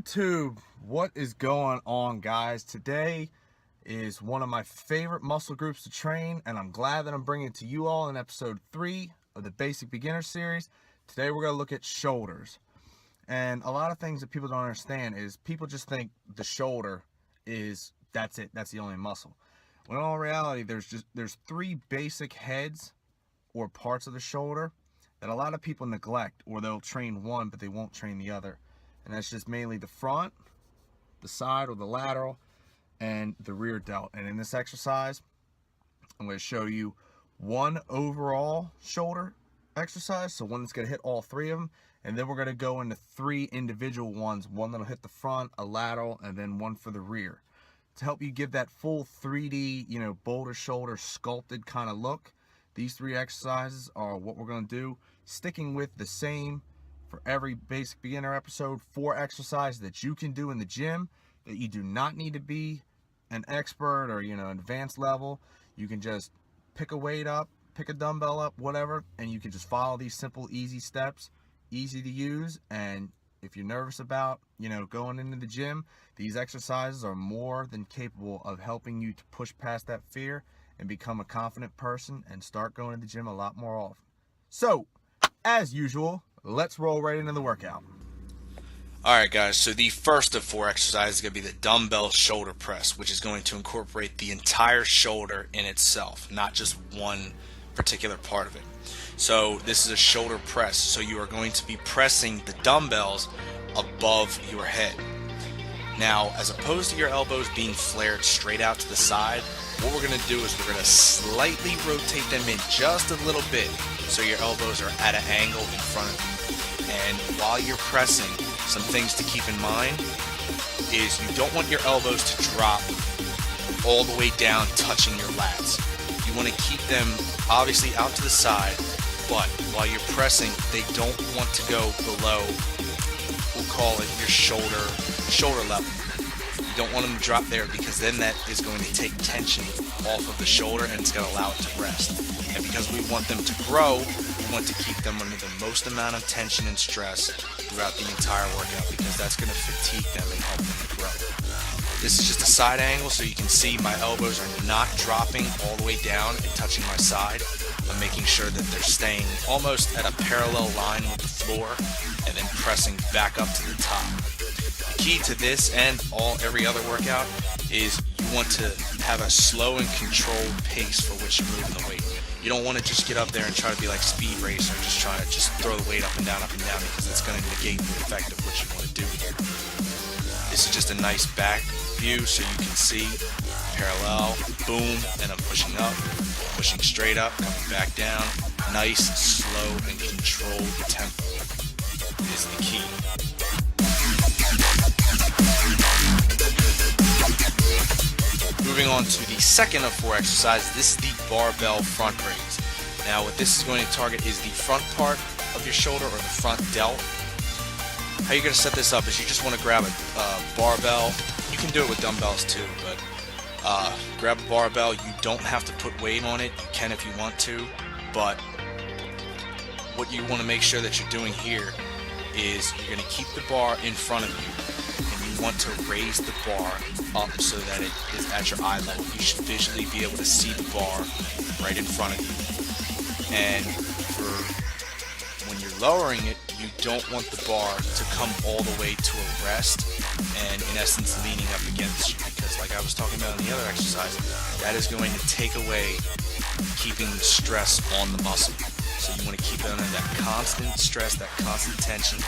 YouTube, what is going on, guys? Today is one of my favorite muscle groups to train, and I'm glad that I'm bringing it to you all in episode 3 of the Basic Beginner series. Today we're going to look at shoulders. And a lot of things that people don't understand is people just think the shoulder is, that's it, that's the only muscle. When in all reality, there's 3 basic heads or parts of the shoulder that a lot of people neglect, or they'll train one but they won't train the other. And that's just mainly the front, the side or the lateral, and the rear delt. And in this exercise, I'm going to show you one overall shoulder exercise, so one that's going to hit all 3 of them, and then we're going to go into 3 individual ones, one that'll hit the front, a lateral, and then one for the rear, to help you give that full 3D, boulder shoulder sculpted kind of look. These 3 exercises are what we're going to do, sticking with the same for every Basic Beginner episode, 4 exercises that you can do in the gym, that you do not need to be an expert or advanced level. You can just pick a weight up, pick a dumbbell up, whatever, and you can just follow these simple, easy steps, easy to use. And if you're nervous about going into the gym, these exercises are more than capable of helping you to push past that fear and become a confident person and start going to the gym a lot more often. So, as usual, let's roll right into the workout. Alright guys, so the first of 4 exercises is going to be the dumbbell shoulder press, which is going to incorporate the entire shoulder in itself, not just one particular part of it. So this is a shoulder press, so you are going to be pressing the dumbbells above your head. Now, as opposed to your elbows being flared straight out to the side, what we're going to do is we're going to slightly rotate them in just a little bit so your elbows are at an angle in front of you. And while you're pressing, some things to keep in mind is you don't want your elbows to drop all the way down touching your lats. You want to keep them obviously out to the side, but while you're pressing, they don't want to go below, we'll call it your shoulder level. You don't want them to drop there, because then that is going to take tension off of the shoulder and it's going to allow it to rest. And because we want them to grow, we want to keep them under the most amount of tension and stress throughout the entire workout, because that's going to fatigue them and help them to grow. This is just a side angle, so you can see my elbows are not dropping all the way down and touching my side. I'm making sure that they're staying almost at a parallel line with the floor and then pressing back up to the top. The key to this and every other workout is you want to have a slow and controlled pace for which you're moving the weight. You don't want to just get up there and try to be like Speed Racer, just try to throw the weight up and down, because it's going to negate the effect of what you want to do here. This is just a nice back view so you can see parallel, boom, and I'm pushing up, pushing straight up, coming back down. Nice, slow, and controlled tempo is the key. Moving on to the second of 4 exercises, this is the barbell front raise. Now what this is going to target is the front part of your shoulder, or the front delt. How you're going to set this up is you just want to grab a barbell. You can do it with dumbbells too, but grab a barbell. You don't have to put weight on it. You can if you want to, but what you want to make sure that you're doing here is you're going to keep the bar in front of you, and you want to raise the bar up so that it is at your eye level. You should visually be able to see the bar right in front of you. And for when you're lowering it, you don't want the bar to come all the way to a rest and in essence leaning up against you, because like I was talking about in the other exercise, that is going to take away keeping the stress on the muscle. So you want to keep it under that constant stress, that constant tension,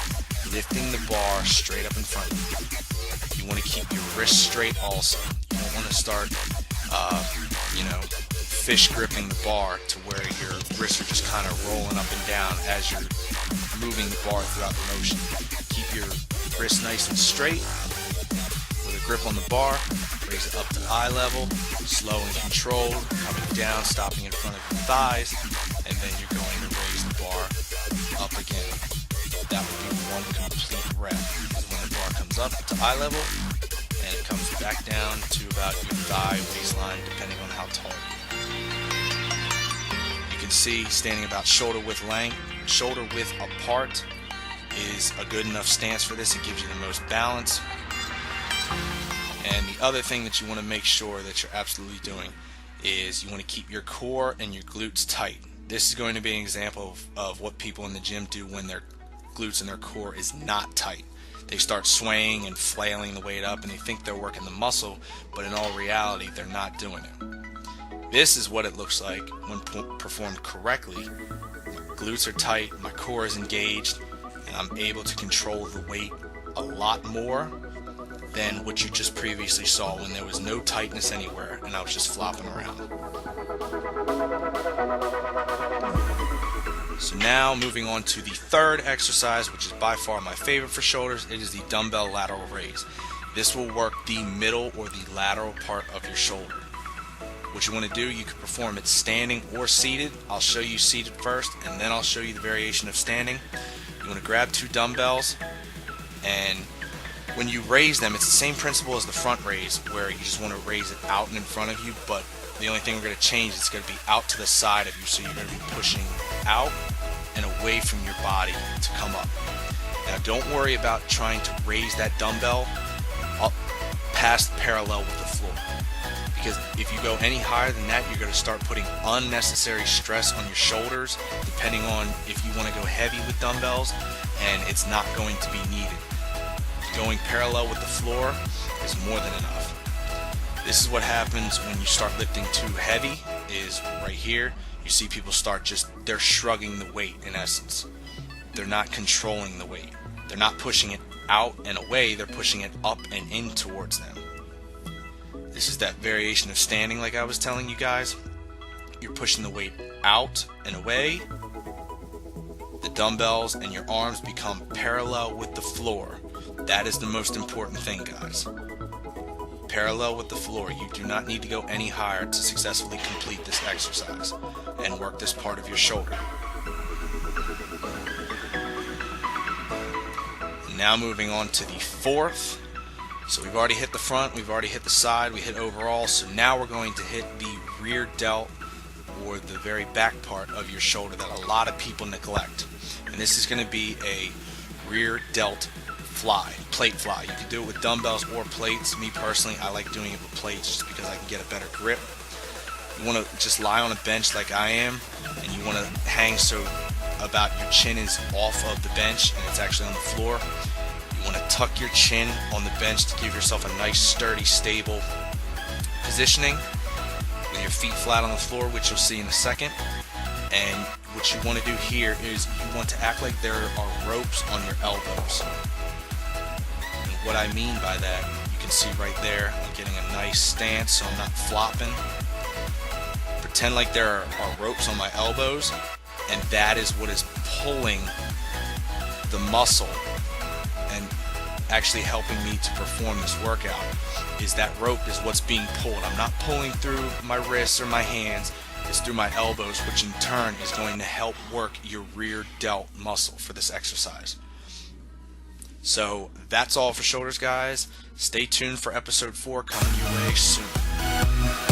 lifting the bar straight up in front of you. You want to keep your wrists straight also. You don't want to start, fish gripping the bar to where your wrists are just kind of rolling up and down as you're moving the bar throughout the motion. Keep your wrists nice and straight with a grip on the bar. Raise it up to eye level, slow and controlled, coming down, stopping in front of your thighs, and then you're going to raise the bar up again. That would be one complete rep. When the bar comes up to eye level, and it comes back down to about your thigh waistline, depending on how tall you are. You can see standing about shoulder width apart is a good enough stance for this. It gives you the most balance. And the other thing that you want to make sure that you're absolutely doing is you want to keep your core and your glutes tight. This is going to be an example of what people in the gym do when their glutes and their core is not tight. They start swaying and flailing the weight up and they think they're working the muscle, but in all reality they're not doing it. This is what it looks like when performed correctly. My glutes are tight, my core is engaged, and I'm able to control the weight a lot more than what you just previously saw when there was no tightness anywhere and I was just flopping around. So now moving on to the third exercise, which is by far my favorite for shoulders. It is the dumbbell lateral raise. This will work the middle or the lateral part of your shoulder. What you want to do, you can perform it standing or seated. I'll show you seated first and then I'll show you the variation of standing. You want to grab 2 dumbbells, and when you raise them, it's the same principle as the front raise, where you just want to raise it out and in front of you, but the only thing we're going to change is it's going to be out to the side of you, so you're going to be pushing out and away from your body to come up. Now don't worry about trying to raise that dumbbell up past parallel with the floor, because if you go any higher than that, you're going to start putting unnecessary stress on your shoulders, depending on if you want to go heavy with dumbbells, and it's not going to be needed. Going parallel with the floor is more than enough. This is what happens when you start lifting too heavy, is right here. You see people they're shrugging the weight in essence. They're not controlling the weight. They're not pushing it out and away, they're pushing it up and in towards them. This is that variation of standing like I was telling you guys. You're pushing the weight out and away. The dumbbells and your arms become parallel with the floor. That is the most important thing, guys. Parallel with the floor. You do not need to go any higher to successfully complete this exercise and work this part of your shoulder. Now moving on to the fourth. So we've already hit the front, we've already hit the side, we hit overall. So now we're going to hit the rear delt, or the very back part of your shoulder that a lot of people neglect. And this is going to be a rear delt fly, plate fly. You can do it with dumbbells or plates. Me personally, I like doing it with plates just because I can get a better grip. You want to just lie on a bench like I am, and you want to hang so about your chin is off of the bench and it's actually on the floor. You want to tuck your chin on the bench to give yourself a nice, sturdy, stable positioning with your feet flat on the floor, which you'll see in a second. And what you want to do here is you want to act like there are ropes on your elbows. And what I mean by that, you can see right there, I'm getting a nice stance so I'm not flopping. Pretend like there are ropes on my elbows, and that is what is pulling the muscle and actually helping me to perform this workout. Is that rope is what's being pulled. I'm not pulling through my wrists or my hands, it's through my elbows, which in turn is going to help work your rear delt muscle for this exercise. So that's all for shoulders, guys. Stay tuned for episode 4 coming your way soon.